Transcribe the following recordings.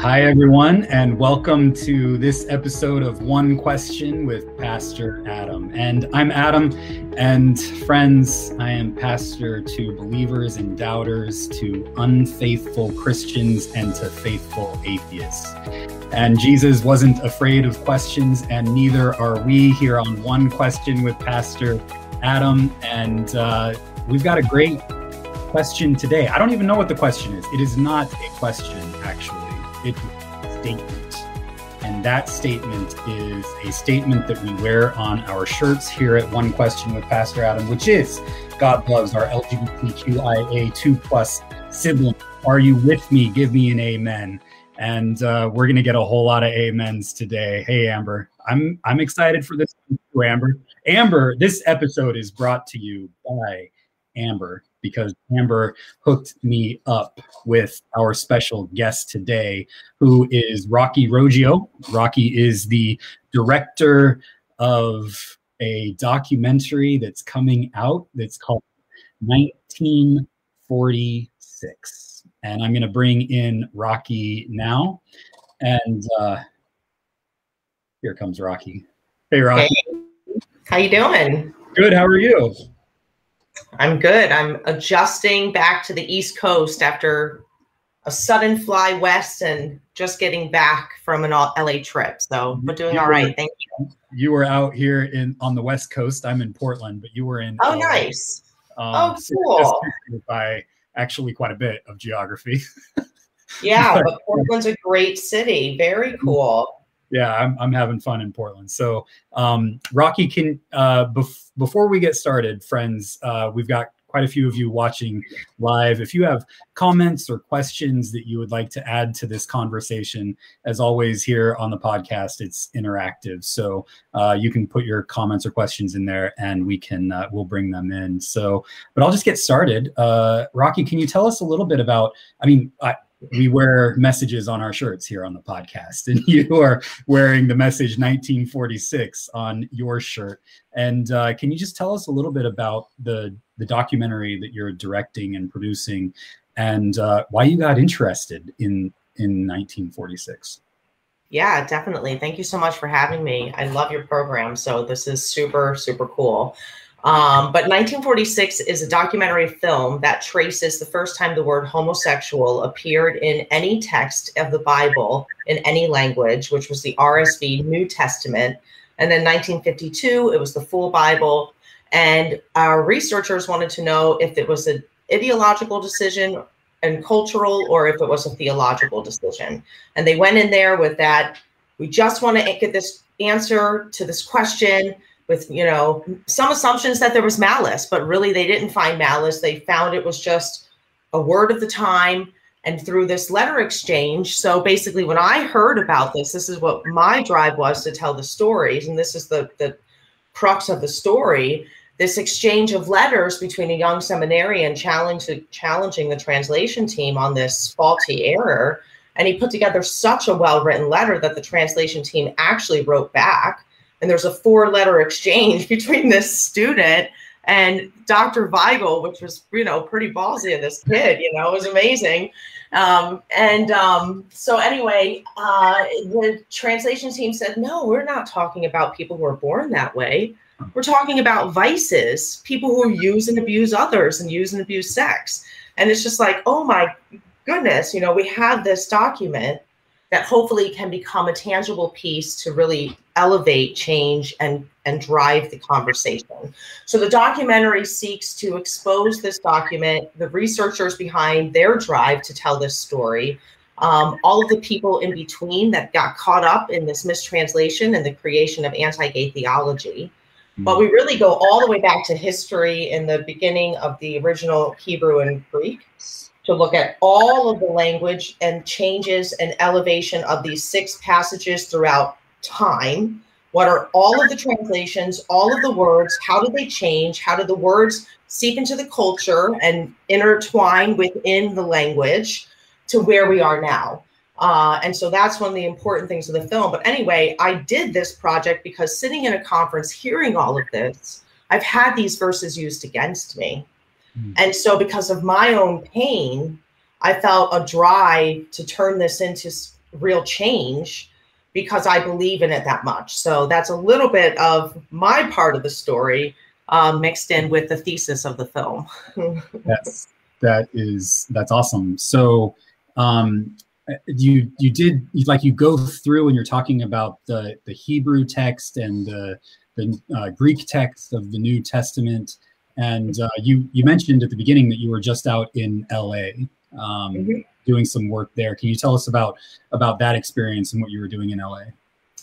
Hi, everyone, and welcome to this episode of One Question with Pastor Adam. And I'm Adam, and friends, I am pastor to believers and doubters, to unfaithful Christians, and to faithful atheists. And Jesus wasn't afraid of questions, and neither are we here on One Question with Pastor Adam. And we've got a great question today. I don't even know what the question is. It is not a question, actually. It's a statement. And that statement is a statement that we wear on our shirts here at One Question with Pastor Adam, which is, God loves our LGBTQIA2+ siblings. Are you with me? Give me an amen. And we're going to get a whole lot of amens today. Hey, Amber, I'm excited for this too, Amber. Amber, this episode is brought to you by Amber, because Amber hooked me up with our special guest today, who is Rocky Roggio. Rocky is the director of a documentary that's coming out that's called 1946. And I'm going to bring in Rocky now. And here comes Rocky. Hey, Rocky. Hey, how you doing? Good. How are you? I'm good. I'm adjusting back to the East Coast after a sudden fly west and just getting back from an LA trip. So we're doing all right. Thank you. You were out here on the West Coast. I'm in Portland, but you were in. Oh, nice. Oh, cool. By actually quite a bit of geography. Yeah, but Portland's a great city. Very cool. Yeah, I'm having fun in Portland. So, Rocky, can before we get started, friends, we've got quite a few of you watching live. If you have comments or questions that you would like to add to this conversation, as always here on the podcast, it's interactive. So you can put your comments or questions in there, and we'll bring them in. So, but I'll just get started. Rocky, can you tell us a little bit about? We wear messages on our shirts here on the podcast, and you are wearing the message 1946 on your shirt. And can you just tell us a little bit about the documentary that you're directing and producing, and why you got interested in 1946? Yeah, definitely. Thank you so much for having me. I love your program. So this is super, super cool. But 1946 is a documentary film that traces the first time the word homosexual appeared in any text of the Bible in any language, which was the RSV New Testament. And then 1952, it was the full Bible. And our researchers wanted to know if it was an ideological decision and cultural, or if it was a theological decision. And they went in there with that. We just want to get this answer to this question, with, some assumptions that there was malice, but really they didn't find malice. They found it was just a word of the time, and through this letter exchange. So basically when I heard about this is what my drive was, to tell the stories. And this is the crux of the story, this exchange of letters between a young seminarian challenging the translation team on this faulty error. And he put together such a well-written letter that the translation team actually wrote back. And there's a 4-letter exchange between this student and Dr. Weigel, which was, pretty ballsy of this kid, it was amazing. So anyway, the translation team said, no, we're not talking about people who are born that way. We're talking about vices, people who use and abuse others and use and abuse sex. And it's just like, oh my goodness, we have this document that hopefully can become a tangible piece to really elevate change and drive the conversation. So the documentary seeks to expose this document, the researchers behind their drive to tell this story, all of the people in between that got caught up in this mistranslation and the creation of anti-gay theology. But we really go all the way back to history in the beginning of the original Hebrew and Greek, to look at all of the language and changes and elevation of these 6 passages throughout time. What are all of the translations, all of the words? How did they change? How did the words seep into the culture and intertwine within the language to where we are now? And so that's one of the important things of the film. But anyway, I did this project because sitting in a conference, hearing all of this, I've had these verses used against me. And so because of my own pain, I felt a drive to turn this into real change because I believe in it that much. So that's a little bit of my part of the story mixed in with the thesis of the film. That's awesome. So you go through and you're talking about the Hebrew text and the Greek text of the New Testament, and you mentioned at the beginning that you were just out in LA doing some work there. Can you tell us about that experience and what you were doing in LA?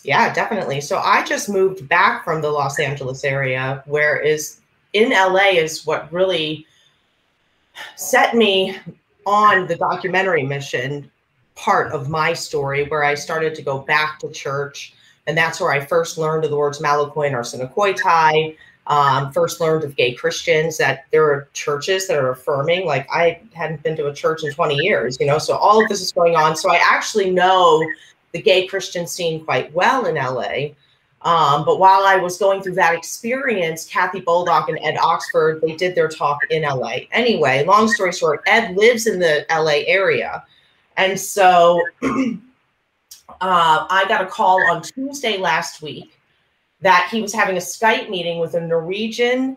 Yeah, definitely. So I just moved back from the Los Angeles area, whereas in LA is what really set me on the documentary mission part of my story, where I started to go back to church. And that's where I first learned of the words Malakoi and Arsenokoitai, first learned of gay Christians, that there are churches that are affirming. Like, I hadn't been to a church in 20 years, so all of this is going on. So I actually know the gay Christian scene quite well in LA. But while I was going through that experience, Kathy Boldock and Ed Oxford, they did their talk in LA. Anyway, long story short, Ed lives in the LA area. And so I got a call on Tuesday last week that he was having a Skype meeting with a Norwegian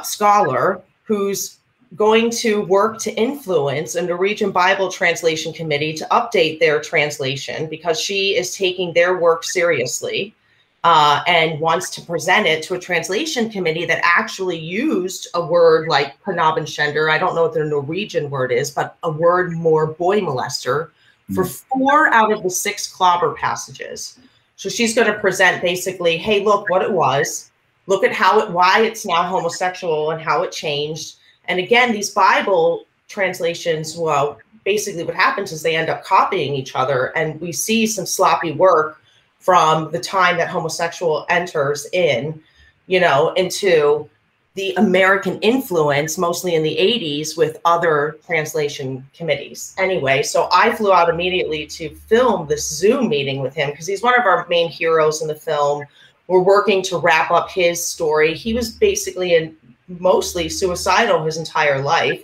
scholar who's going to work to influence a Norwegian Bible translation committee to update their translation, because she is taking their work seriously and wants to present it to a translation committee that actually used a word like Knabenschänder. I don't know what their Norwegian word is, but a word more boy molester for 4 out of the 6 clobber passages. So she's going to present basically, hey, look what it was. Look at why it's now homosexual and how it changed. And again, these Bible translations, well, basically what happens is they end up copying each other. And we see some sloppy work from the time that homosexual enters in, into the American influence, mostly in the 80s, with other translation committees. Anyway, so I flew out immediately to film this Zoom meeting with him because he's one of our main heroes in the film. We're working to wrap up his story. He was basically mostly suicidal his entire life,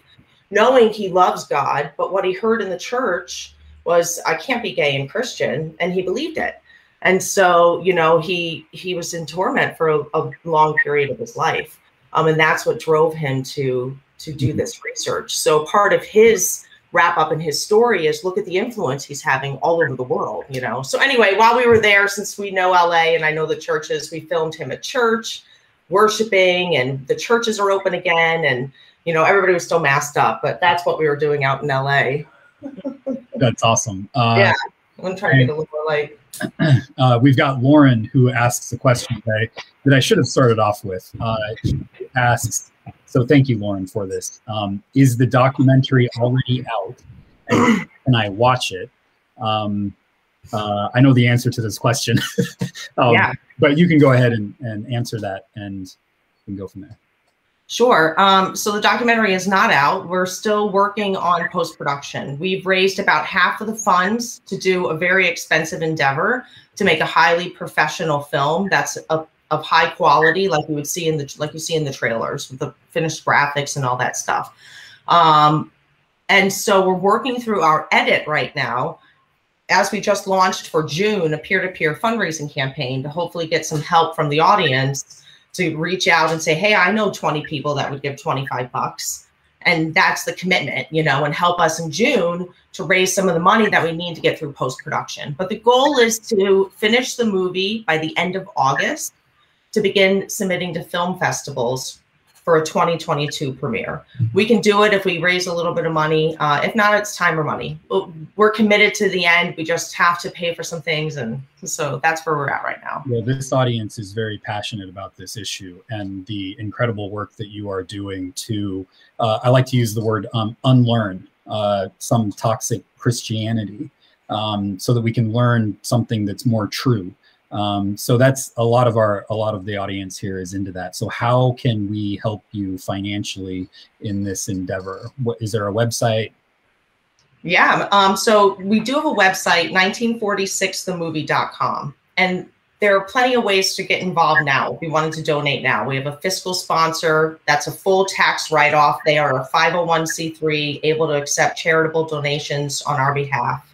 knowing he loves God, but what he heard in the church was, I can't be gay and Christian, and he believed it. And so, he was in torment for a long period of his life. And that's what drove him to do this research. So part of his wrap up in his story is look at the influence he's having all over the world, So anyway, while we were there, since we know LA and I know the churches, we filmed him at church worshiping, and the churches are open again, and everybody was still masked up, but that's what we were doing out in LA. That's awesome. Yeah, I'm trying to get a little more light. We've got Lauren who asks a question today that I should have started off with. She asks, so thank you, Lauren, for this. Is the documentary already out? And can I watch it? I know the answer to this question, yeah. But you can go ahead and answer that, and we can go from there. Sure. So the documentary is not out. We're still working on post-production. We've raised about half of the funds to do a very expensive endeavor to make a highly professional film that's of high quality, like you see in the trailers, with the finished graphics and all that stuff. And so we're working through our edit right now, as we just launched for June a peer-to-peer fundraising campaign to hopefully get some help from the audience to reach out and say, hey, I know 20 people that would give $25. And that's the commitment, and help us in June to raise some of the money that we need to get through post-production. But the goal is to finish the movie by the end of August to begin submitting to film festivals for a 2022 premiere. We can do it if we raise a little bit of money. If not, it's time or money. We're committed to the end. We just have to pay for some things. And so that's where we're at right now. Well, this audience is very passionate about this issue and the incredible work that you are doing to, I like to use the word unlearn some toxic Christianity so that we can learn something that's more true. So that's a lot of the audience here is into that. So how can we help you financially in this endeavor? Is there a website? Yeah. So we do have a website, 1946themovie.com. And there are plenty of ways to get involved now if you wanted to donate now. We have a fiscal sponsor. That's a full tax write-off. They are a 501c3, able to accept charitable donations on our behalf.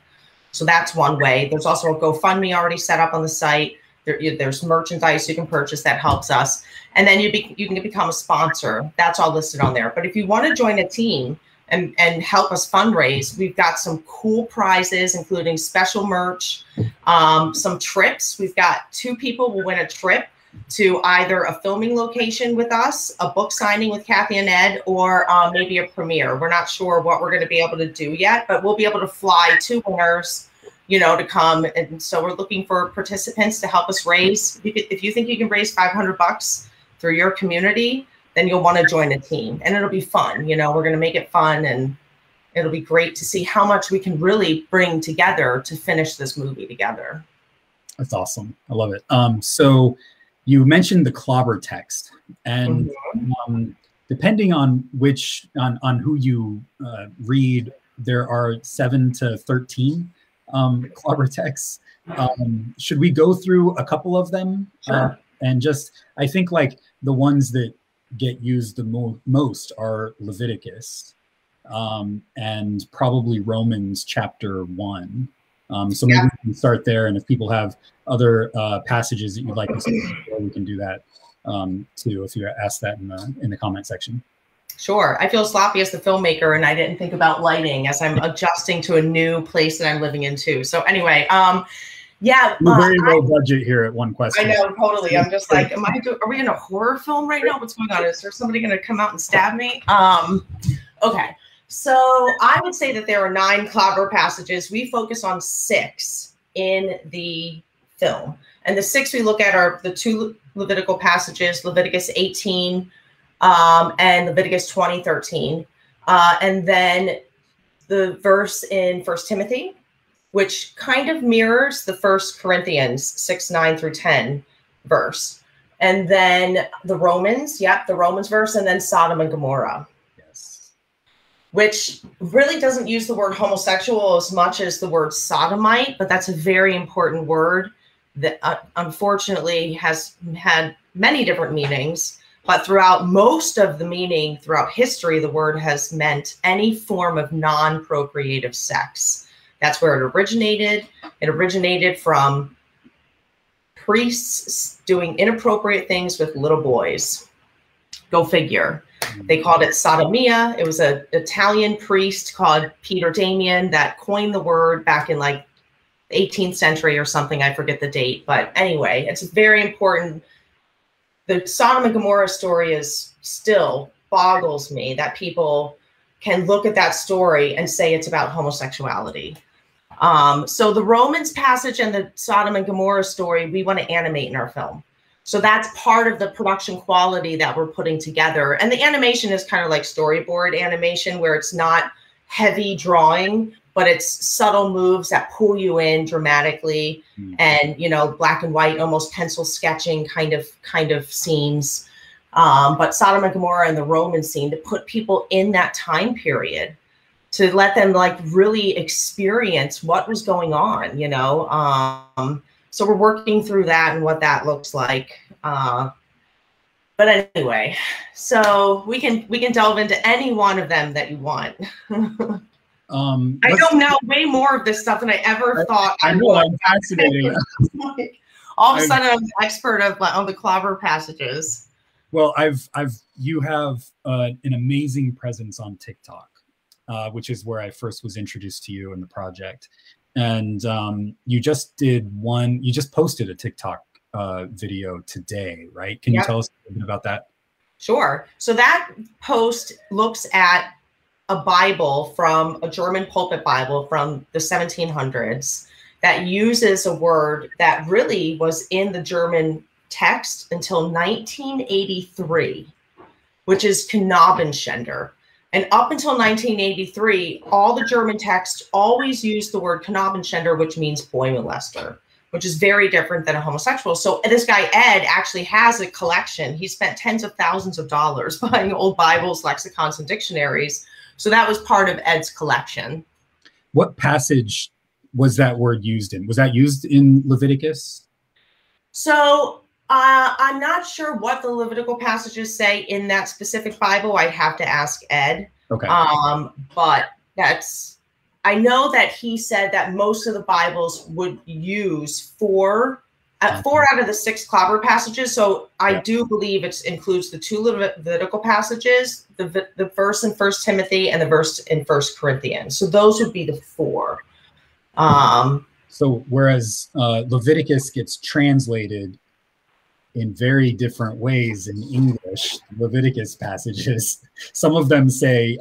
So that's one way. There's also a GoFundMe already set up on the site. There's merchandise you can purchase that helps us. And then you can become a sponsor. That's all listed on there. But if you want to join a team and help us fundraise, we've got some cool prizes, including special merch, some trips. We've got 2 people will win a trip to either a filming location with us, a book signing with Kathy and Ed, or maybe a premiere. We're not sure what we're going to be able to do yet, but we'll be able to fly 2 winners, you know, to come. And so we're looking for participants to help us raise. If you think you can raise $500 through your community, then you'll want to join a team, and it'll be fun. You know, we're going to make it fun, and it'll be great to see how much we can really bring together to finish this movie together. That's awesome. I love it. So you mentioned the clobber text, and depending on on who you read, there are 7 to 13 clobber texts. Should we go through a couple of them? Sure. And just, I think like the ones that get used the most are Leviticus and probably Romans chapter 1. So maybe we can start there, and if people have other passages that you'd like us to explore, we can do that too, if you ask that in the comment section. Sure. I feel sloppy as the filmmaker, and I didn't think about lighting as I'm adjusting to a new place that I'm living in too. So anyway, yeah. We're very low budget here at One Question. I know, totally. I'm just like, are we in a horror film right now? What's going on? Is there somebody going to come out and stab me? Okay. So I would say that there are 9 clobber passages. We focus on 6 in the film. And the 6 we look at are the 2 Levitical passages, Leviticus 18 and Leviticus 20:13. And then the verse in 1 Timothy, which kind of mirrors the 1 Corinthians 6:9-10 verse. And then the Romans, the Romans verse, and then Sodom and Gomorrah. Which really doesn't use the word homosexual as much as the word sodomite, but that's a very important word that unfortunately has had many different meanings. But throughout most of the meaning, throughout history, the word has meant any form of non-procreative sex. That's where it originated. It originated from priests doing inappropriate things with little boys. Go figure. They called it sodomia. It was an Italian priest called Peter Damian that coined the word back in like the 18th century or something. I forget the date. But anyway, it's very important. The Sodom and Gomorrah story is still boggles me that people can look at that story and say it's about homosexuality. So the Romans passage and the Sodom and Gomorrah story, we want to animate in our film. So that's part of the production quality that we're putting together. And the animation is kind of like storyboard animation, where it's not heavy drawing, but it's subtle moves that pull you in dramatically, and, you know, black and white, almost pencil sketching kind of scenes. But Sodom and Gomorrah and the Roman scene, to put people in that time period, to let them like really experience what was going on, you know. So we're working through that and what that looks like. But anyway, so we can delve into any one of them that you want. I know now way more of this stuff than I ever thought I would. I'm fascinating. All of a sudden, I'm an expert on the clobber passages. Well, you have an amazing presence on TikTok, which is where I first was introduced to you in the project. And you just posted a TikTok video today, right? Can you tell us a little bit about that? Sure. So that post looks at a Bible, from a German pulpit Bible from the 1700s that uses a word that really was in the German text until 1983, which is Knabenschänder. And up until 1983, all the German texts always used the word Knabenschänder, which means boy molester, which is very different than a homosexual. So this guy, Ed, actually has a collection. He spent tens of thousands of dollars buying old Bibles, lexicons, and dictionaries. So that was part of Ed's collection. What passage was that word used in? Was that used in Leviticus? So I'm not sure what the Levitical passages say in that specific Bible. I'd have to ask Ed. Okay. But that's I know that he said that most of the Bibles would use four out of the 6 clobber passages. So I do believe it includes the 2 Levitical passages, the verse in 1 Timothy and the verse in 1 Corinthians. So those would be the 4. So whereas Leviticus gets translated in very different ways in English, Leviticus passages, some of them say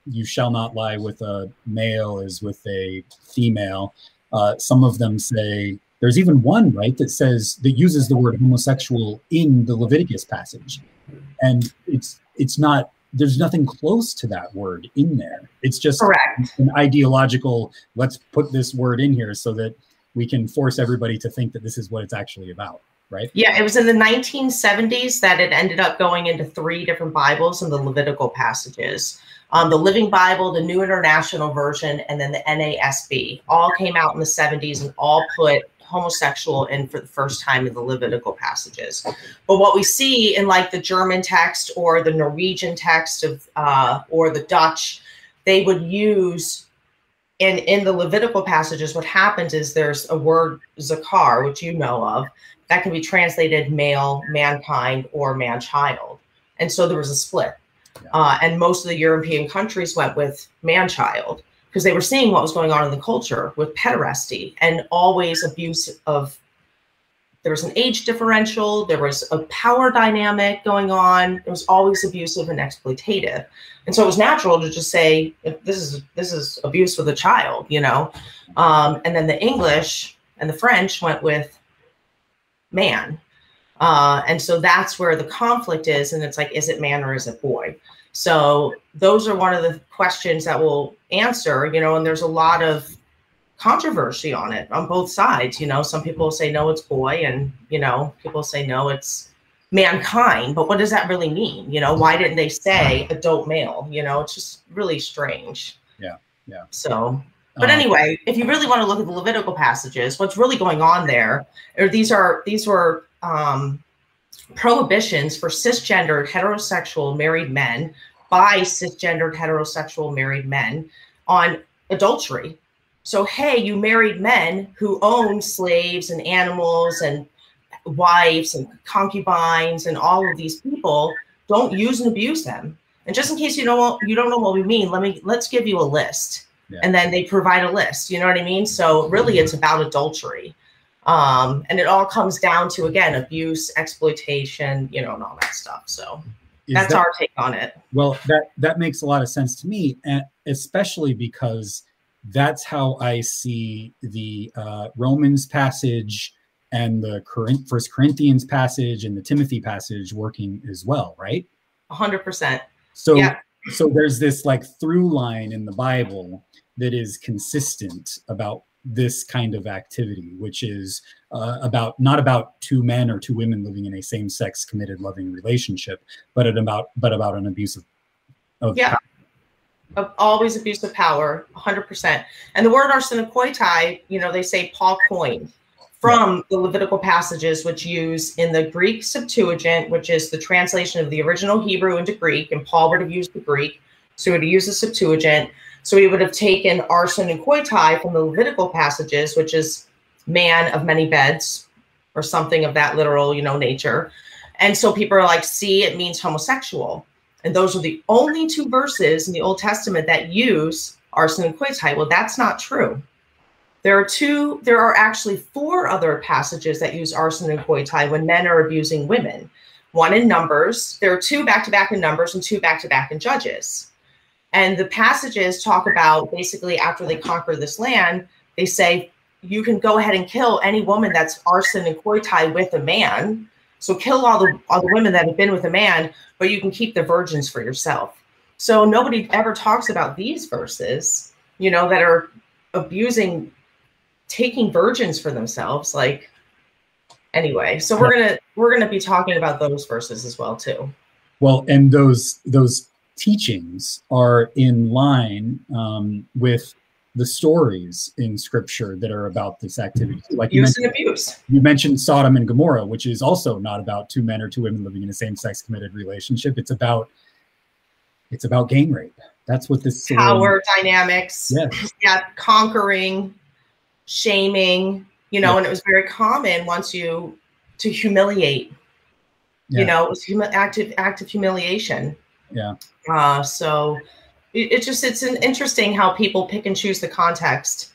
you shall not lie with a male as with a female. Some of them say, there's even one, right, that says, that uses the word homosexual in the Leviticus passage. And it's not, there's nothing close to that word in there. It's just an ideological, let's put this word in here so that we can force everybody to think that this is what it's actually about, right? Yeah, it was in the 1970s that it ended up going into 3 different Bibles in the Levitical passages. The Living Bible, the New International Version, and then the NASB all came out in the 70s and all put homosexual in for the first time in the Levitical passages. But what we see in like the German text or the Norwegian text of or the Dutch, they would use in the Levitical passages, what happens is there's a word zakar, which you know of, that can be translated male, mankind, or man-child. And so there was a split. And most of the European countries went with man-child because they were seeing what was going on in the culture with pederasty and always abuse of, there was an age differential, there was a power dynamic going on, it was always abusive and exploitative. And so it was natural to just say, this is abuse with a child, you know? And then the English and the French went with man. And so that's where the conflict is. And it's like, is it man or is it boy? So those are one of the questions that we'll answer, you know, and there's a lot of controversy on it on both sides. You know, some people say, no, it's boy. And, you know, people say, no, it's mankind. But what does that really mean? You know, why didn't they say adult male? You know, it's just really strange. Yeah. Yeah. So, but anyway, if you really want to look at the Levitical passages, what's really going on there, or these were prohibitions for cisgendered heterosexual married men by cisgendered heterosexual married men on adultery. So, hey, you married men who own slaves and animals and wives and concubines and all of these people, don't use and abuse them. And just in case you don't know what we mean, let's give you a list. Yeah. And then they provide a list, you know what I mean? So really it's about adultery. And it all comes down to, again, abuse, exploitation, you know, and all that stuff. So that's our take on it. Well, that makes a lot of sense to me, and especially because that's how I see the Romans passage and the First Corinthians passage and the Timothy passage working as well, right? 100%. So, yeah. So there's this like through line in the Bible that is consistent about this kind of activity, which is not about 2 men or 2 women living in a same-sex committed loving relationship, but about an abuse of yeah, power. Always abuse of power, 100%. And the word arsenokoitai, you know, they say Paul coined from the Levitical passages, which use in the Greek Septuagint, which is the translation of the original Hebrew into Greek, and Paul would have used the Greek, so he would have used the Septuagint. So he would have taken arson and koitai from the Levitical passages, which is man of many beds or something of that literal, you know, nature. And so people are like, see, it means homosexual. And those are the only 2 verses in the Old Testament that use arson and koitai. Well, that's not true. There are actually 4 other passages that use arson and koitai when men are abusing women. One in Numbers. There are 2 back-to-back in Numbers and 2 back-to-back in Judges. And the passages talk about basically after they conquer this land, they say, you can go ahead and kill any woman that's arson and koitai with a man. So kill all the women that have been with a man, but you can keep the virgins for yourself. So nobody ever talks about these verses, you know, that are abusing, taking virgins for themselves. Like, anyway, so we're gonna be talking about those verses as well too. Well, and those teachings are in line with the stories in Scripture that are about this activity. Like use and abuse. You mentioned Sodom and Gomorrah, which is also not about 2 men or 2 women living in a same-sex committed relationship. It's about gang rape. That's what this power dynamics. Yes. Yeah, conquering, shaming, you know, Yeah. and it was very common to humiliate. Yeah. You know, it was active humiliation. Yeah. So it's interesting how people pick and choose the context.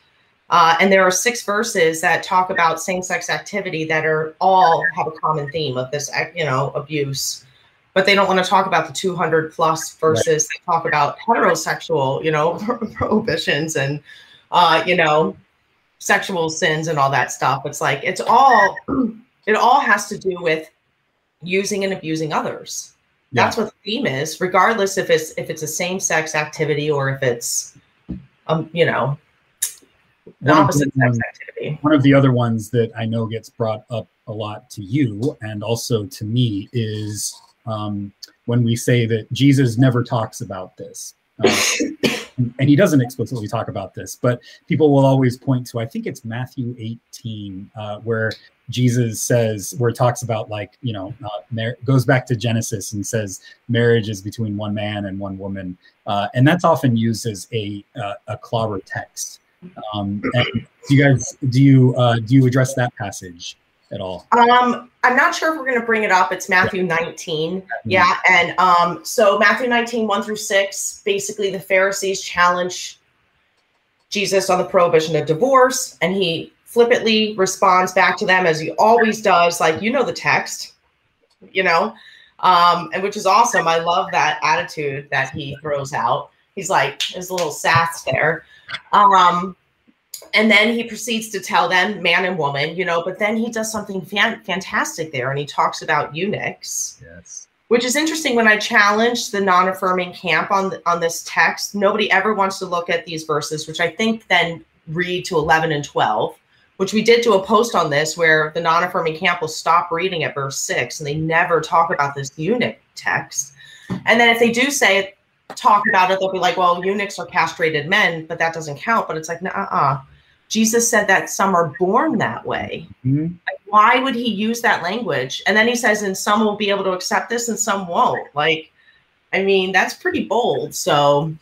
And there are 6 verses that talk about same-sex activity that all have a common theme of this, you know, abuse. But they don't want to talk about the 200 plus verses that talk about heterosexual, you know, prohibitions and, you know, sexual sins and all that stuff. It's like, it all has to do with using and abusing others. That's what the theme is, regardless if it's a same-sex activity or if it's, you know, the opposite sex activity. One of the other ones that I know gets brought up a lot to you and also to me is when we say that Jesus never talks about this. And he doesn't explicitly talk about this, but people will always point to, I think it's Matthew 18, where Jesus says, where it talks about, like, you know, goes back to Genesis and says marriage is between one man and one woman. And that's often used as a clobber text. And do you address that passage at all? I'm not sure if we're going to bring it up. It's Matthew 19. Yeah. And so Matthew 19, 1-6, basically the Pharisees challenge Jesus on the prohibition of divorce. And he flippantly responds back to them, as he always does, like, you know, the text, you know, and which is awesome. I love that attitude that he throws out. He's like, there's a little sass there. And then he proceeds to tell them, man and woman, you know, but then he does something fantastic there. And he talks about eunuchs, which is interesting. When I challenged the non-affirming camp on this text, nobody ever wants to look at these verses, which I think then read to 11 and 12, which we did do a post on this, where the non-affirming camp will stop reading at verse 6 and they never talk about this eunuch text. And then if they do talk about it, they'll be like, well, eunuchs are castrated men, but that doesn't count. But it's like, Jesus said that some are born that way. Like, why would he use that language? And then he says, and some will be able to accept this and some won't. Like, I mean, that's pretty bold. So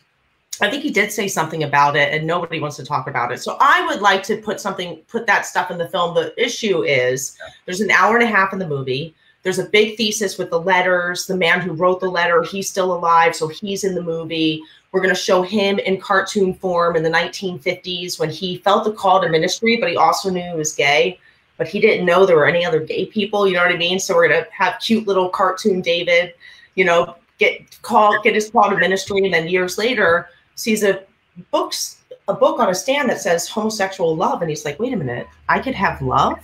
I think he did say something about it and nobody wants to talk about it. So I would like to put that stuff in the film. The issue is there's an hour and a half in the movie. There's a big thesis with the letters. The man who wrote the letter, he's still alive, so he's in the movie. We're going to show him in cartoon form in the 1950s when he felt the call to ministry, but he also knew he was gay, but he didn't know there were any other gay people. You know what I mean? So we're going to have cute little cartoon David, you know, get his call to ministry, and then years later sees a book on a stand that says homosexual love, and he's like, wait a minute, I could have love?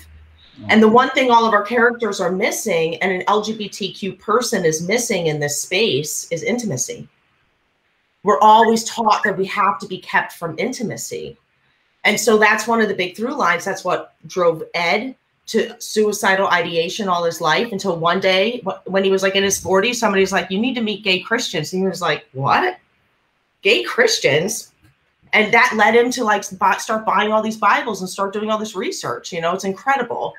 And the one thing all of our characters are missing, and an LGBTQ person is missing in this space, is intimacy. We're always taught that we have to be kept from intimacy. And so that's one of the big through lines. That's what drove Ed to suicidal ideation all his life, until one day when he was like in his 40s, somebody's like, you need to meet gay Christians. And he was like, what? Gay Christians? And that led him to like start buying all these Bibles and start doing all this research. You know, it's incredible.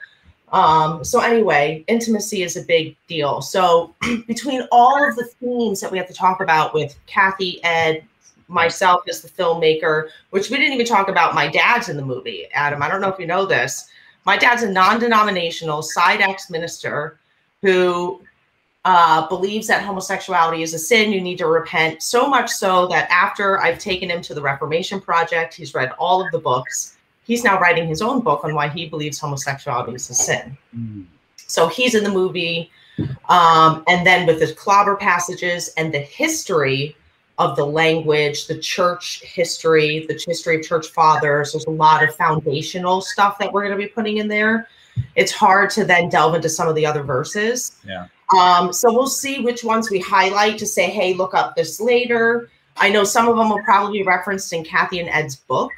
So anyway, intimacy is a big deal. So between all of the themes that we have to talk about with Kathy, Ed, myself as the filmmaker, which we didn't even talk about, my dad's in the movie, Adam. I don't know if you know this. My dad's a non-denominational side ex-minister who believes that homosexuality is a sin. You need to repent. So much so that after I've taken him to the Reformation Project, he's read all of the books. He's now writing his own book on why he believes homosexuality is a sin. So he's in the movie. And then with the clobber passages and the history of the language, the church history, the history of church fathers, there's a lot of foundational stuff that we're going to be putting in there. It's hard to then delve into some of the other verses. Yeah. So we'll see which ones we highlight to say, hey, look up this later. I know some of them will probably be referenced in Kathy and Ed's book,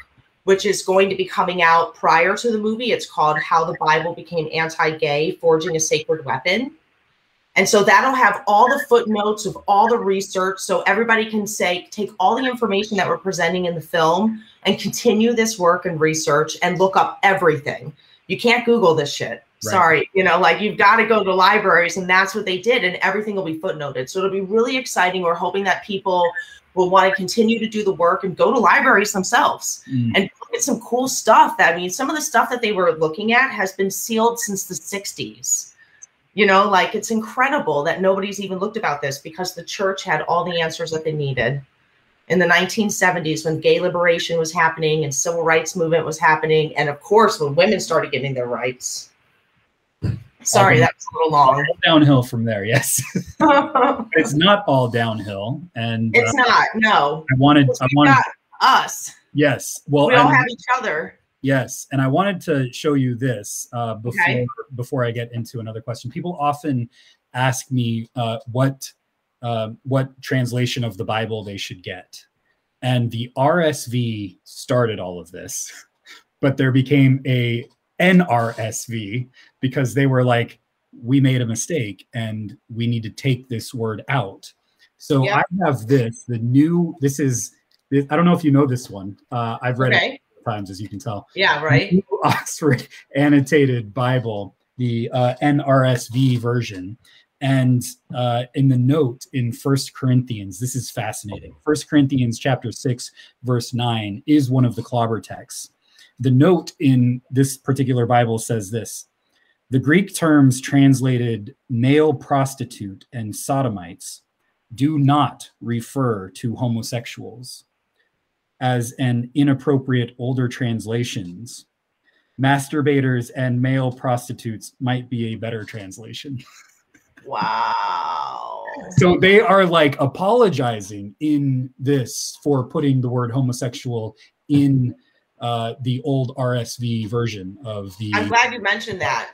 which is going to be coming out prior to the movie. It's called How the Bible Became Anti-Gay, Forging a Sacred Weapon. And so that'll have all the footnotes of all the research, so everybody can take all the information that we're presenting in the film and continue this work and research and look up everything. You can't Google this shit. Right. Sorry. You know, like, you've got to go to libraries, and that's what they did, and everything will be footnoted. So it'll be really exciting. We're hoping that people will want to continue to do the work and go to libraries themselves and look at some cool stuff. That, I mean, some of the stuff that they were looking at has been sealed since the 60s. You know, like, it's incredible that nobody's even looked about this, because the church had all the answers that they needed. In the 1970s, when gay liberation was happening and civil rights movement was happening, and of course, when women started getting their rights. Sorry, that was a little long. Downhill from there, yes. It's not all downhill, and it's not. No, I wanted us. Yes, well, we all have each other. Yes, and I wanted to show you this before I get into another question. People often ask me what translation of the Bible they should get, and the RSV started all of this, but there became a NRSV because they were like, we made a mistake and we need to take this word out. So I have this. I don't know if you know this one. I've read it times, as you can tell. Yeah, right. The Oxford Annotated Bible, the NRSV version. And in the note in 1 Corinthians, this is fascinating. 1 Corinthians chapter 6, verse 9 is one of the clobber texts. The note in this particular Bible says this: the Greek terms translated male prostitute and sodomites do not refer to homosexuals. As an inappropriate older translations, masturbators and male prostitutes might be a better translation. Wow. So they are like apologizing in this for putting the word homosexual in the old RSV version of the... I'm glad you mentioned that,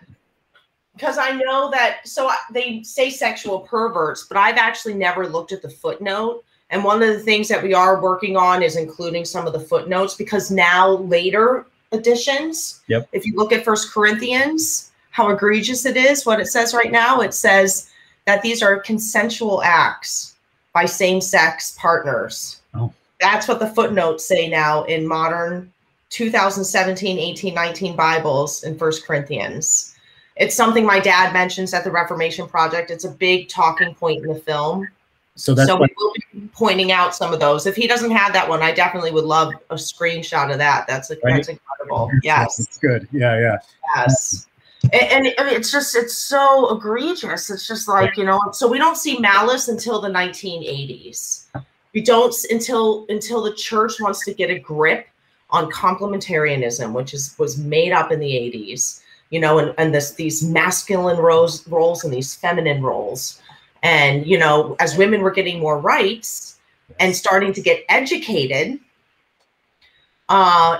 because I know that, so they say sexual perverts, but I've actually never looked at the footnote. And one of the things that we are working on is including some of the footnotes, because now later editions, if you look at 1 Corinthians, how egregious it is, what it says right now, it says that these are consensual acts by same-sex partners. Oh. That's what the footnotes say now in modern 2017, 18, 19 Bibles in 1 Corinthians. It's something my dad mentions at the Reformation Project. It's a big talking point in the film. So we will be pointing out some of those. If he doesn't have that one, I definitely would love a screenshot of that. That's incredible. Yes. It's good. Yeah. Yes. And it's so egregious. It's just like, you know, so we don't see malice until the 1980s. We don't until the church wants to get a grip on complementarianism, which was made up in the 80s, you know, and these masculine roles and these feminine roles. And, you know, as women were getting more rights and starting to get educated,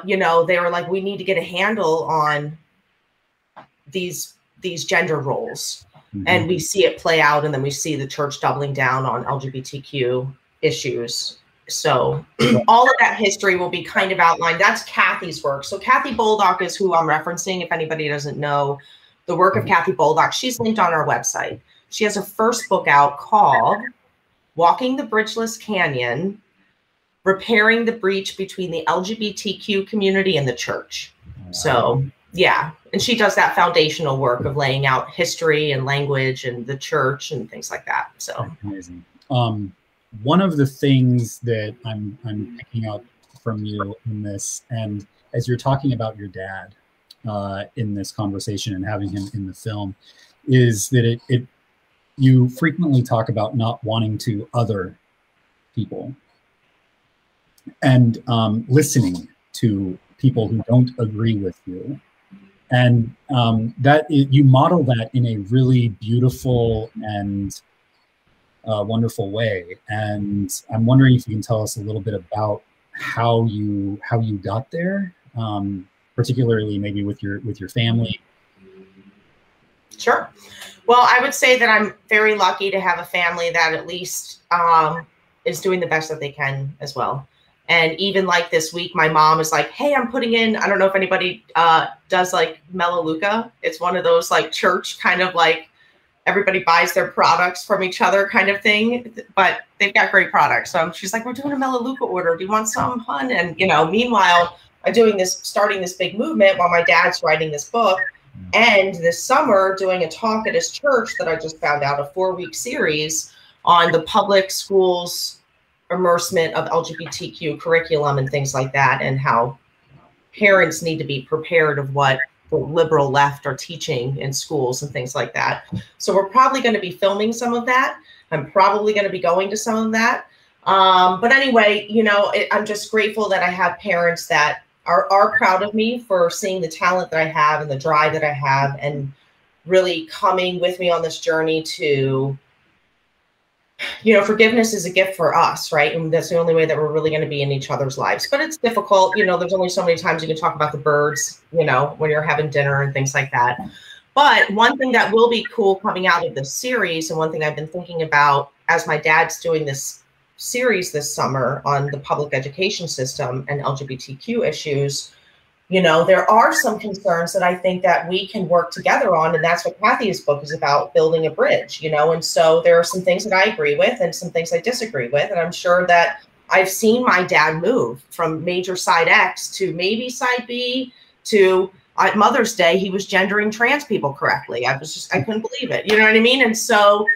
you know, they were like, we need to get a handle on these gender roles. And we see it play out, and then we see the church doubling down on LGBTQ issues. So all of that history will be kind of outlined. That's Kathy's work. So Kathy Boldock is who I'm referencing. If anybody doesn't know the work of Kathy Boldock, she's linked on our website. She has a first book out called Walking the Bridgeless Canyon, Repairing the Breach Between the LGBTQ Community and the Church. Wow. So, yeah. And she does that foundational work of laying out history and language and the church and things like that. So amazing. One of the things that I'm picking up from you in this, and as you're talking about your dad in this conversation and having him in the film, is that you frequently talk about not wanting to other people and listening to people who don't agree with you. And you model that in a really beautiful and wonderful way. And I'm wondering if you can tell us a little bit about how you got there, particularly maybe with your family. Sure. Well, I would say that I'm very lucky to have a family that at least is doing the best that they can as well. And even like this week, my mom is like, hey, I'm putting in, I don't know if anybody does like Melaleuca. It's one of those like church kind of like everybody buys their products from each other kind of thing, but they've got great products. So she's like, we're doing a Melaleuca order. Do you want some, hun? And, you know, meanwhile, I'm starting this big movement while my dad's writing this book. And this summer doing a talk at his church that I just found out, a 4-week series on the public schools immersement of LGBTQ curriculum and things like that, and how parents need to be prepared of what the liberal left are teaching in schools and things like that. So we're probably going to be filming some of that. I'm probably going to be going to some of that. But anyway, you know, I'm just grateful that I have parents that are proud of me for seeing the talent that I have and the drive that I have, and really coming with me on this journey to, you know, forgiveness is a gift for us, right? And that's the only way that we're really going to be in each other's lives. But it's difficult. You know, there's only so many times you can talk about the birds, you know, when you're having dinner and things like that. But one thing that will be cool coming out of this series, and one thing I've been thinking about as my dad's doing this series this summer on the public education system and LGBTQ issues, you know, there are some concerns that I think that we can work together on. And that's what Kathy's book is about, building a bridge, you know. And so there are some things that I agree with and some things I disagree with. And I'm sure that I've seen my dad move from major side X to maybe side B to at Mother's Day, he was gendering trans people correctly. I couldn't believe it. You know what I mean? And so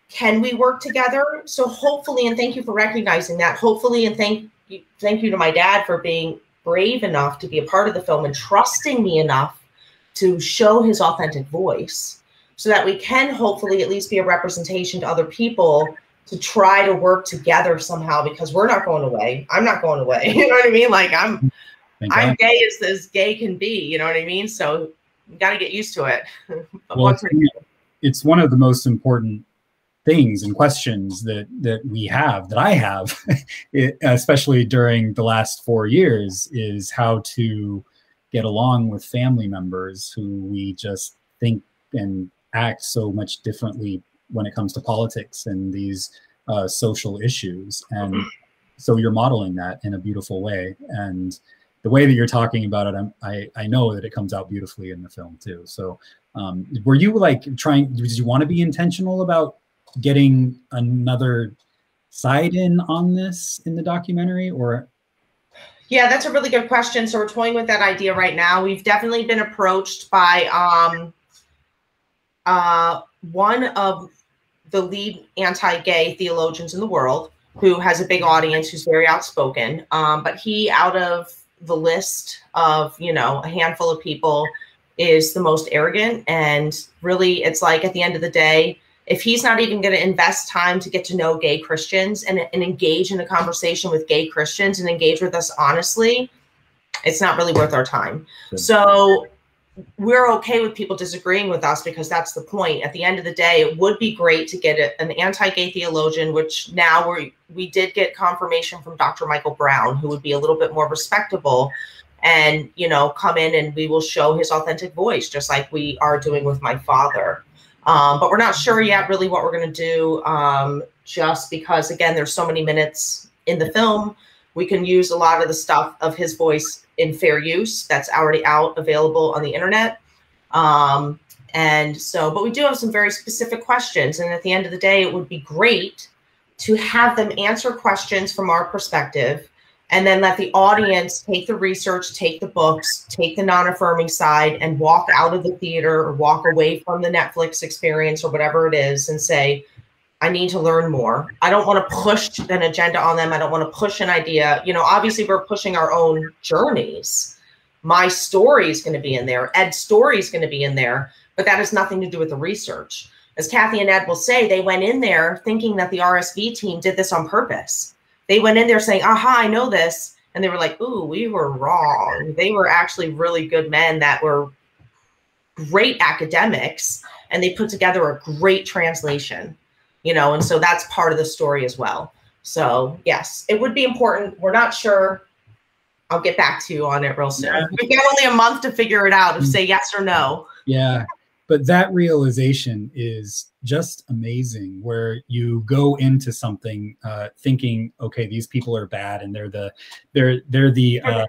can we work together? So hopefully, and thank you for recognizing that, hopefully, and thank you to my dad for being brave enough to be a part of the film and trusting me enough to show his authentic voice, so that we can hopefully at least be a representation to other people to try to work together somehow, because we're not going away. I'm not going away. You know what I mean? Like I'm gay as gay can be. You know what I mean? So you got to get used to it. Well, it's one of the most important things and questions that I have, especially during the last 4 years, is how to get along with family members who we just think and act so much differently when it comes to politics and these social issues. And so you're modeling that in a beautiful way. And the way that you're talking about it, I know that it comes out beautifully in the film too. So were you like did you want to be intentional about getting another side in on this in the documentary, or? Yeah, that's a really good question. So we're toying with that idea right now. We've definitely been approached by one of the lead anti-gay theologians in the world, who has a big audience, who's very outspoken. But he, out of the list of, you know, a handful of people, is the most arrogant. And really, it's like, at the end of the day, if he's not even going to invest time to get to know gay Christians and engage in a conversation with gay Christians and engage with us honestly, it's not really worth our time. Good. So we're okay with people disagreeing with us, because that's the point. At the end of the day, it would be great to get an anti-gay theologian, which now we did get confirmation from Dr. Michael Brown, who would be a little bit more respectable, and, you know, come in and we will show his authentic voice, just like we are doing with my father. But we're not sure yet really what we're going to do, just because, again, there's so many minutes in the film. We can use a lot of the stuff of his voice in fair use that's already out, available on the internet. And so, but we do have some very specific questions. And at the end of the day, it would be great to have them answer questions from our perspective, and then let the audience take the research, take the books, take the non-affirming side, and walk out of the theater or walk away from the Netflix experience or whatever it is and say, I need to learn more. I don't want to push an agenda on them. I don't want to push an idea. You know, obviously we're pushing our own journeys. My story is going to be in there. Ed's story is going to be in there, but that has nothing to do with the research. As Kathy and Ed will say, they went in there thinking that the RSV team did this on purpose. They went in there saying, aha, I know this. And they were like, ooh, we were wrong. They were actually really good men that were great academics, and they put together a great translation, you know, and so that's part of the story as well. So yes, it would be important. We're not sure. I'll get back to you on it real soon. Yeah. We've got only a month to figure it out, of say yes or no. Yeah. But that realization is just amazing, where you go into something thinking, okay, these people are bad, and they're the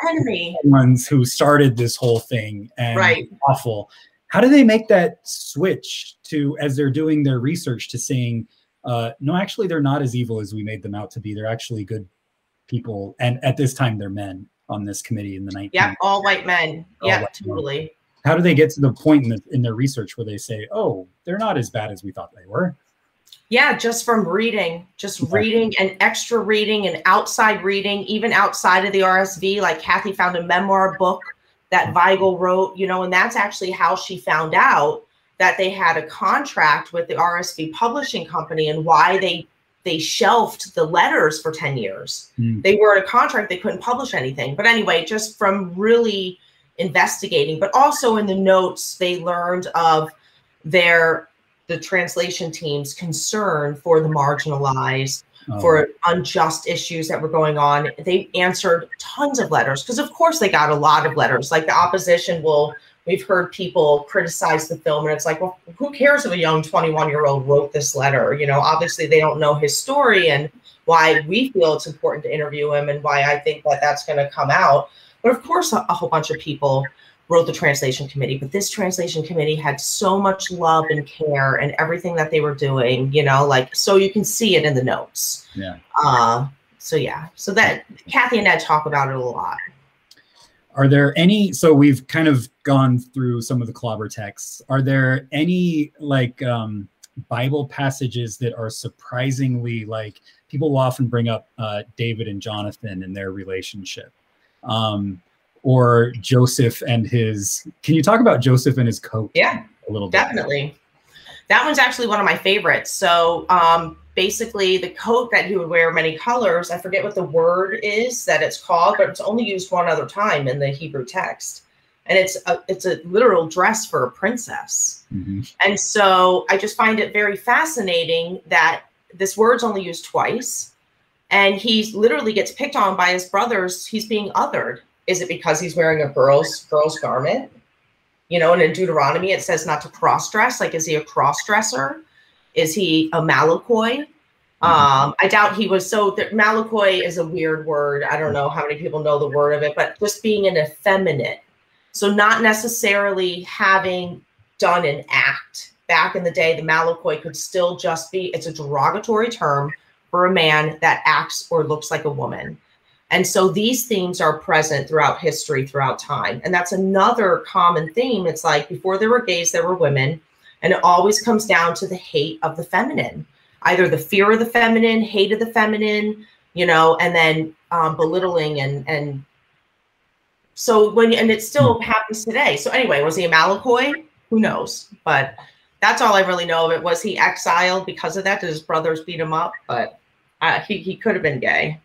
enemy ones who started this whole thing, and right. Awful. How do they make that switch to, as they're doing their research, to saying, no, actually, they're not as evil as we made them out to be. They're actually good people, and at this time, they're men on this committee in the 19th. Yeah, all white men. Yeah, totally. Men. How do they get to the point in their research where they say, oh, they're not as bad as we thought they were? Yeah, just from reading, reading and extra reading and outside reading, even outside of the RSV. Like Kathy found a memoir book that Weigel wrote, you know, and that's actually how she found out that they had a contract with the RSV publishing company and why they shelved the letters for 10 years. They were in a contract, they couldn't publish anything. But anyway, just from really investigating, but also in the notes, they learned of the translation team's concern for the marginalized, for unjust issues that were going on. They answered tons of letters because of course they got a lot of letters. Like the opposition we've heard people criticize the film and it's like, well, who cares if a young 21-year-old wrote this letter? You know, obviously they don't know his story and why we feel it's important to interview him and why I think that that's going to come out. But of course, a whole bunch of people wrote the translation committee, but this translation committee had so much love and care and everything that they were doing, you know, like, so you can see it in the notes. Yeah. So that Kathy and Ed talk about it a lot. Are there any, so we've kind of gone through some of the clobber texts. Are there any like Bible passages that are surprisingly, like, people will often bring up David and Jonathan and their relationship? Or Joseph and his, can you talk about Joseph and his coat? Yeah, a little bit? Definitely. That one's actually one of my favorites. So basically the coat that he would wear many colors, I forget what the word is that it's called, but it's only used one other time in the Hebrew text. And it's a literal dress for a princess. And so I just find it very fascinating that this word's only used twice. And he literally gets picked on by his brothers. He's being othered. Is it because he's wearing a girl's garment? You know, and in Deuteronomy, it says not to cross-dress. Like, is he a cross-dresser? Is he a Malakoi? I doubt he was. So Malakoi is a weird word. I don't know how many people know the word of it, but just being an effeminate. So not necessarily having done an act. Back in the day, the Malakoi could still just be, it's a derogatory term for a man that acts or looks like a woman. And so these themes are present throughout history, throughout time. And that's another common theme. It's like before there were gays, there were women. And it always comes down to the hate of the feminine, either the fear of the feminine, hate of the feminine, you know, and then belittling. And so and it still happens today. So anyway, was he a Malakoi? Who knows? But that's all I really know of it. Was he exiled because of that? Did his brothers beat him up? But he could have been gay.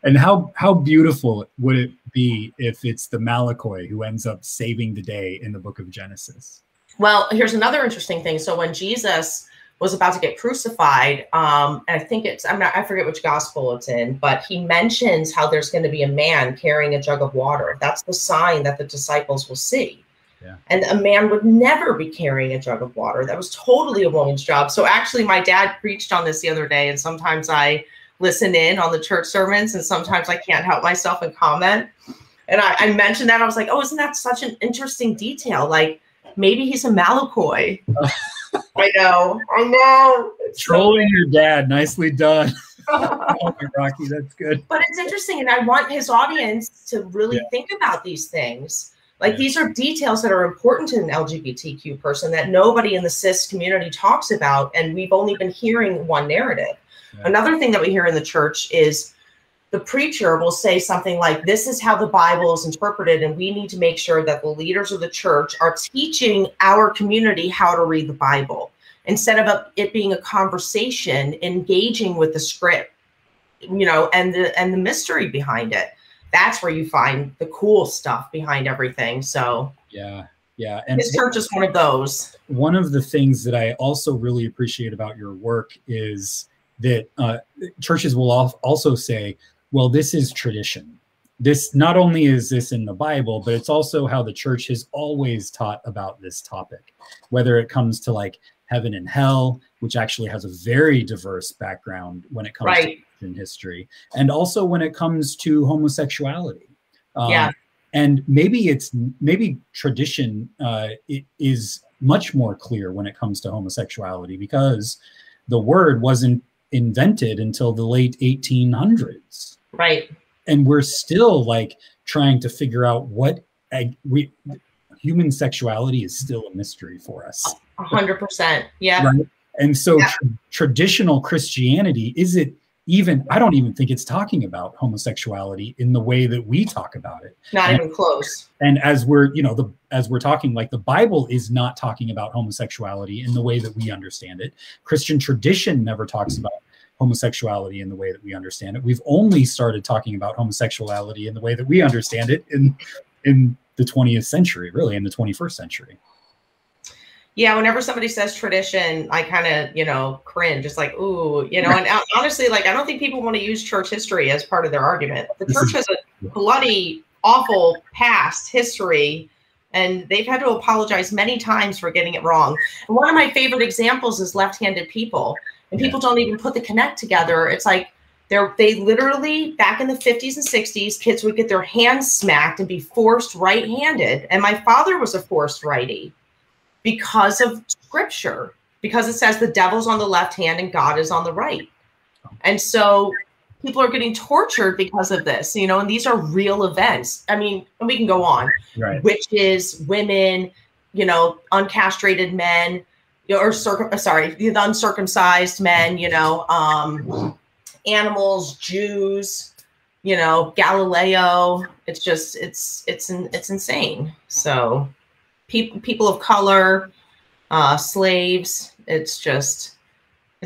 And how beautiful would it be if it's the Malakoi who ends up saving the day in the book of Genesis? Well, here's another interesting thing. So when Jesus was about to get crucified, and I think I forget which gospel it's in, but he mentions how there's going to be a man carrying a jug of water. That's the sign that the disciples will see. Yeah. And a man would never be carrying a jug of water. That was totally a woman's job. So actually my dad preached on this the other day, and sometimes I listen in on the church sermons, and sometimes I can't help myself and comment. And I mentioned that. I was like, oh, isn't that such an interesting detail? Like, maybe he's a Malakoi. I know. Trolling your dad. Nicely done. Rocky, that's good. But it's interesting, and I want his audience to really think about these things. Like, these are details that are important to an LGBTQ person that nobody in the cis community talks about, and we've only been hearing one narrative. Yeah. Another thing that we hear in the church is the preacher will say something like, this is how the Bible is interpreted, and we need to make sure that the leaders of the church are teaching our community how to read the Bible, instead of it being a conversation, engaging with the script, you know, and the mystery behind it. That's where you find the cool stuff behind everything. So yeah. And his church is one of those. One of the things that I also really appreciate about your work is that churches will also say, well, this is tradition. This not only is this in the Bible, but it's also how the church has always taught about this topic, whether it comes to like heaven and hell, which actually has a very diverse background when it comes to in history, and also when it comes to homosexuality. And maybe tradition it is much more clear when it comes to homosexuality, because the word wasn't invented until the late 1800s. Right. And we're still like trying to figure out what human sexuality is still a mystery for us. 100%. Yeah. Right? And so traditional Christianity, I don't even think it's talking about homosexuality in the way that we talk about it. Not even close. And as we're talking, like, the Bible is not talking about homosexuality in the way that we understand it. Christian tradition never talks about homosexuality in the way that we understand it. We've only started talking about homosexuality in the way that we understand it in the 20th century, really, in the 21st century. Yeah, whenever somebody says tradition, I kind of, cringe. It's like, ooh, and honestly, like, I don't think people want to use church history as part of their argument. The church has a bloody, awful past history, and they've had to apologize many times for getting it wrong. And one of my favorite examples is left-handed people. And people don't even put the connect together. It's like they literally, back in the 50s and 60s, kids would get their hands smacked and be forced right-handed. And my father was a forced righty because of scripture, because it says the devil's on the left hand and God is on the right. And so people are getting tortured because of this, and these are real events. I mean, and we can go on. Right. Witches, women, uncastrated men, the uncircumcised men, animals, Jews, Galileo. It's just, it's insane. So people of color, slaves, it's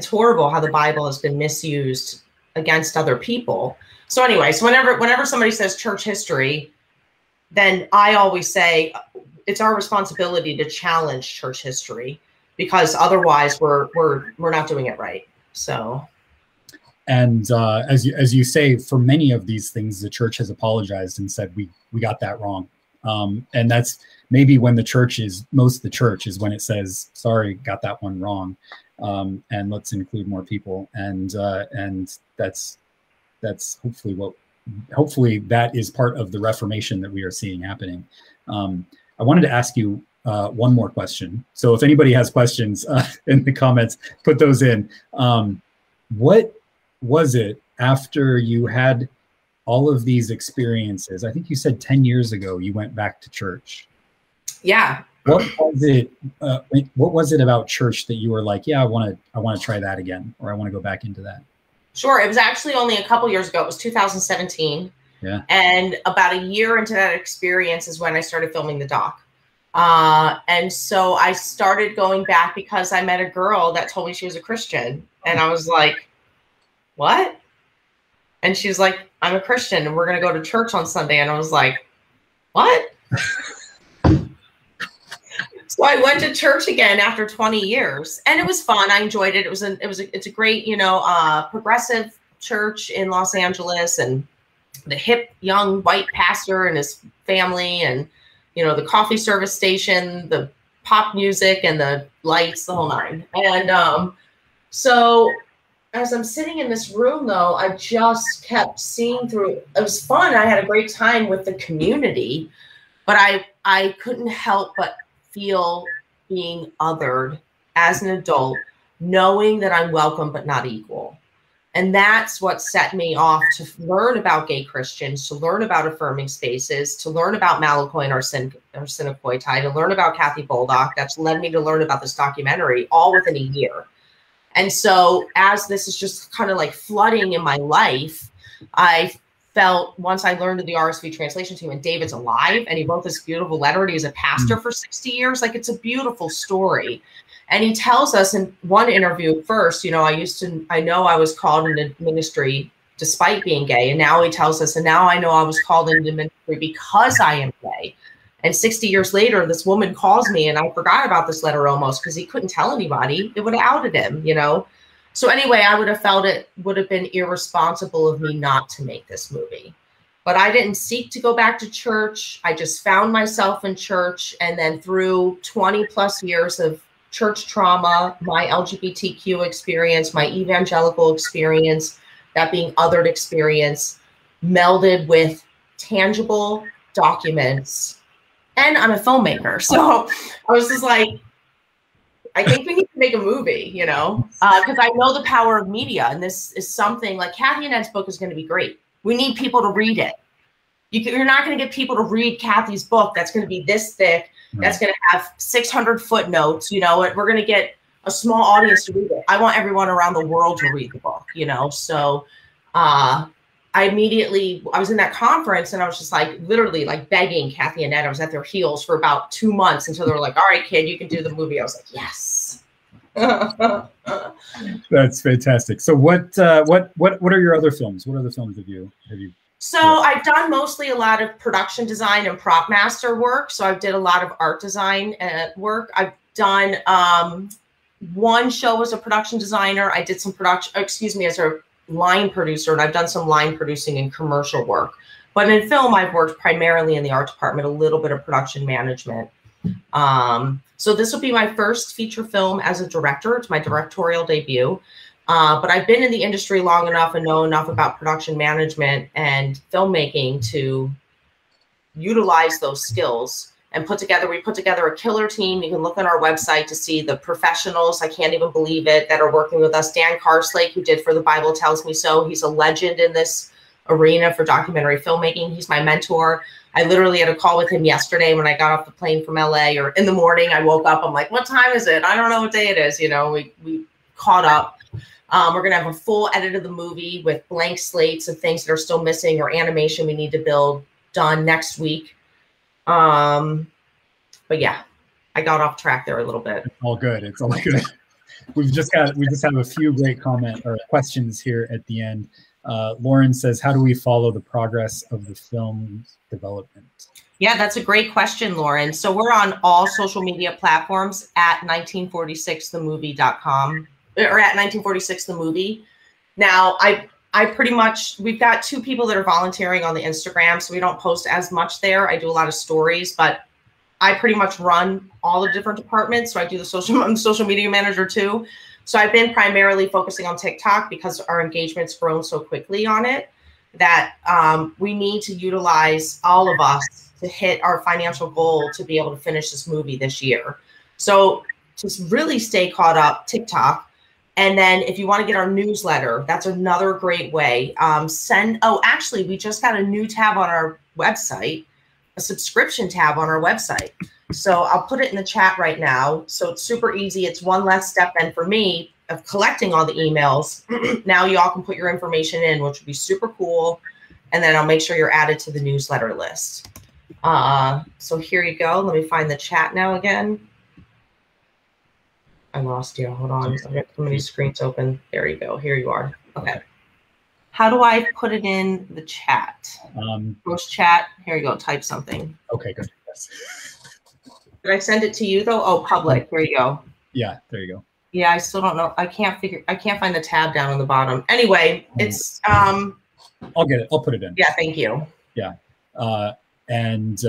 horrible how the Bible has been misused against other people. So anyway, so whenever somebody says church history, then I always say it's our responsibility to challenge church history, because otherwise we're not doing it right. So, and as you say, for many of these things, the church has apologized and said we got that wrong. And that's maybe when most of the church is when it says, sorry, got that one wrong, and let's include more people. And that's hopefully that is part of the Reformation that we are seeing happening. I wanted to ask you one more question. So if anybody has questions in the comments, put those in. What was it after you had all of these experiences? I think you said 10 years ago you went back to church. Yeah. What was it about church that you were like, yeah, I want to try that again, or I want to go back into that? Sure. It was actually only a couple years ago. It was 2017. Yeah. And about a year into that experience is when I started filming the doc. And so I started going back because I met a girl that told me she was a Christian. And I was like, what? And she was like, I'm a Christian and we're going to go to church on Sunday. And I was like, what? So I went to church again after 20 years, and it was fun. I enjoyed it. It's a great, progressive church in Los Angeles, and the hip young white pastor and his family, and, the coffee service station, the pop music and the lights, the whole nine. And so as I'm sitting in this room, though, I just kept seeing through. It was fun. I had a great time with the community, but I couldn't help but feel being othered as an adult, knowing that I'm welcome but not equal. And that's what set me off to learn about gay Christians, to learn about affirming spaces, to learn about Malakoi and Arsenicoitai, to learn about Kathy Boldock. That's led me to learn about this documentary all within a year. And so as this is just kind of like flooding in my life, I felt, once I learned of the RSV translation team, and David's alive, and he wrote this beautiful letter, and he was a pastor for 60 years. Like, it's a beautiful story. And he tells us in one interview first, I know I was called into ministry despite being gay. And now he tells us, and now I know I was called into ministry because I am gay. And 60 years later, this woman calls me, and I forgot about this letter almost because he couldn't tell anybody. It would have outed him, So anyway, I would have felt it would have been irresponsible of me not to make this movie. But I didn't seek to go back to church. I just found myself in church. And then through 20 plus years of church trauma, my LGBTQ experience, my evangelical experience, that being othered experience, melded with tangible documents. And I'm a filmmaker. So I was just like, I think we need to make a movie, because I know the power of media. And this is something like Kathy and Ed's book is going to be great. We need people to read it. You're not going to get people to read Kathy's book that's going to be this thick. Right. That's going to have 600 footnotes. We're going to get a small audience to read it. I want everyone around the world to read the book, you know? So I was in that conference and I was just like, literally like begging Kathy and Ed. I was at their heels for about 2 months until they were like, all right, kid, you can do the movie. I was like, yes. That's fantastic. So what are your other films? What other films have you So I've done mostly a lot of production design and prop master work. So I did a lot of art design work. I've done one show as a production designer. I did some as a line producer, and I've done some line producing and commercial work. But in film, I've worked primarily in the art department, a little bit of production management. So this will be my first feature film as a director. It's my directorial debut. But I've been in the industry long enough and know enough about production management and filmmaking to utilize those skills and we put together a killer team. You can look on our website to see the professionals, I can't even believe it, that are working with us. Dan Carslake, who did For the Bible Tells Me So. He's a legend in this arena for documentary filmmaking. He's my mentor. I literally had a call with him yesterday when I got off the plane from LA, or in the morning. I woke up, I'm like, what time is it? I don't know what day it is. You know, we caught up. We're going to have a full edit of the movie with blank slates of things that are still missing or animation we need to build done next week. But yeah, I got off track there a little bit. It's all good. It's all good. We just have a few great questions here at the end. Lauren says, how do we follow the progress of the film's development? Yeah, that's a great question, Lauren. So we're on all social media platforms at 1946themovie.com or at 1946themovie. Now, I pretty much, we've got 2 people that are volunteering on the Instagram, so we don't post as much there. I do a lot of stories, but I pretty much run all the different departments. So I do I'm the social media manager too. So I've been primarily focusing on TikTok because our engagement's grown so quickly on it that we need to utilize all of us to hit our financial goal to be able to finish this movie this year. So to really stay caught up, TikTok. And then if you want to get our newsletter, that's another great way. Actually, we just got a new tab on our website, a subscription tab on our website. So I'll put it in the chat right now. So it's super easy. It's one less step then for me of collecting all the emails. Now you all can put your information in, which would be super cool. And then I'll make sure you're added to the newsletter list. So here you go. Let me find the chat now again. I lost you. Hold on. I've got so many screens open. There you go. Here you are. Okay. How do I put it in the chat? Post chat. Here you go. Type something. Okay, good. Yes. Did I send it to you though? Oh, public. There you go. Yeah, there you go. Yeah, I still don't know. I can't find the tab down on the bottom. Anyway, it's I'll get it. I'll put it in. Yeah, thank you. Yeah. Angie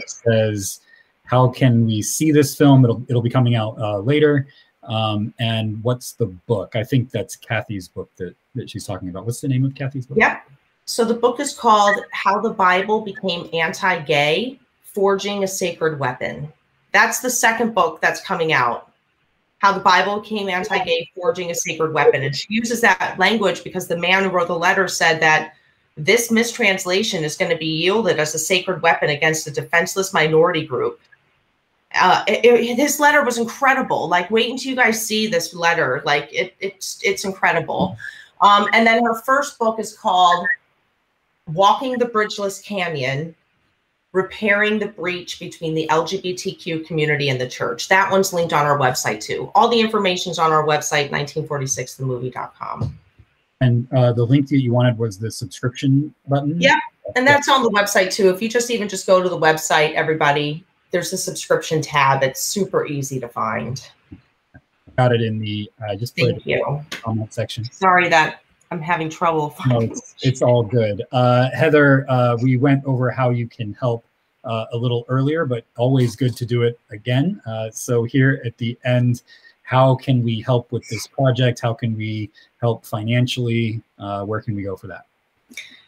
says, how can we see this film? It'll be coming out later. And what's the book? I think that's Kathy's book that she's talking about. What's the name of Kathy's book? Yep. So the book is called How the Bible Became Anti-Gay, Forging a Sacred Weapon. That's the second book that's coming out. How the Bible Became Anti-Gay, Forging a Sacred Weapon. And she uses that language because the man who wrote the letter said that this mistranslation is going to be yielded as a sacred weapon against a defenseless minority group. His letter was incredible. Like, wait until you guys see this letter. Like, it's incredible. And then her first book is called Walking the Bridgeless Canyon, Repairing the Breach Between the LGBTQ Community and the Church. That one's linked on our website too. All the information's on our website, 1946themovie.com. And the link that you wanted was the subscription button? Yeah, and that's on the website too. If you just go to the website, everybody, there's a subscription tab. It's super easy to find. Got it in the just put Thank you. Comment section. Sorry that I'm having trouble finding. No, it's all good. Heather, we went over how you can help a little earlier, but always good to do it again. So here at the end, how can we help with this project? How can we help financially? Where can we go for that?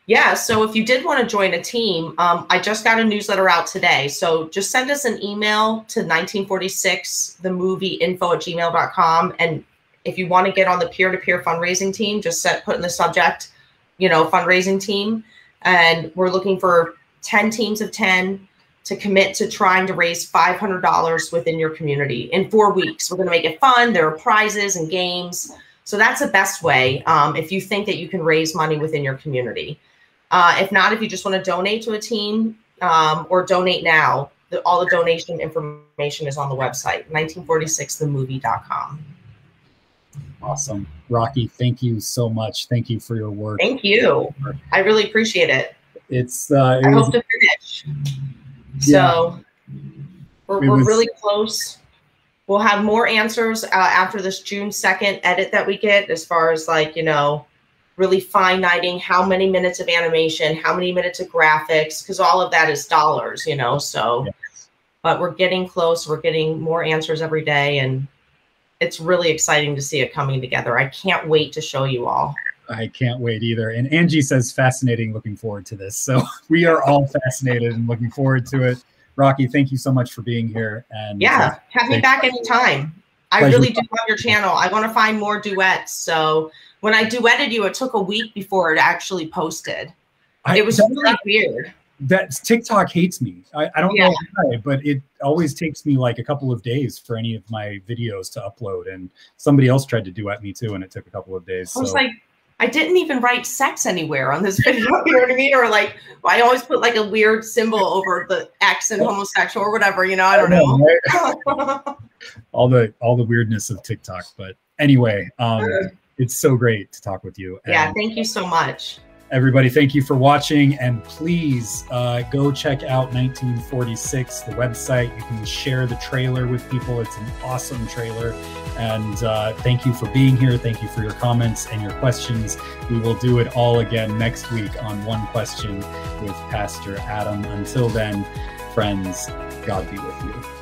Yeah, so if you did want to join a team, I just got a newsletter out today. So just send us an email to 1946themovieinfo@gmail.com. And if you want to get on the peer-to-peer fundraising team, just put in the subject, fundraising team. And we're looking for 10 teams of 10. to commit to trying to raise $500 within your community in 4 weeks. We're going to make it fun. There are prizes and games. So that's the best way if you think that you can raise money within your community. If not, if you just want to donate to a team or donate now, all the donation information is on the website, 1946themovie.com. Awesome. Rocky, thank you so much. Thank you for your work. Thank you. I really appreciate it. I hope to finish. So we're really close. We'll have more answers after this June 2nd edit that we get, as far as like, you know, really fine-tuning how many minutes of animation, how many minutes of graphics, because all of that is dollars, you know, so, but we're getting close. We're getting more answers every day, and it's really exciting to see it coming together. I can't wait to show you all. I can't wait either. And Angie says, fascinating, looking forward to this. So we are all fascinated and looking forward to it. Rocky, thank you so much for being here. And yeah, have me back anytime. I really do love your channel. I want to find more duets. So when I duetted you, it took a week before it actually posted. It was really weird. That TikTok hates me. I don't know why, but it always takes me like a couple of days for any of my videos to upload. And somebody else tried to duet me too, and it took a couple of days. I was like, I didn't even write sex anywhere on this video, you know what I mean? Or like, I always put like a weird symbol over the X and homosexual or whatever, you know, I don't know. all the weirdness of TikTok. But anyway, it's so great to talk with you. Yeah, thank you so much. Everybody, thank you for watching, and please go check out 1946, the website. You can share the trailer with people. It's an awesome trailer. And thank you for being here. Thank you for your comments and your questions. We will do it all again next week on One Question with Pastor Adam. Until then, friends, God be with you.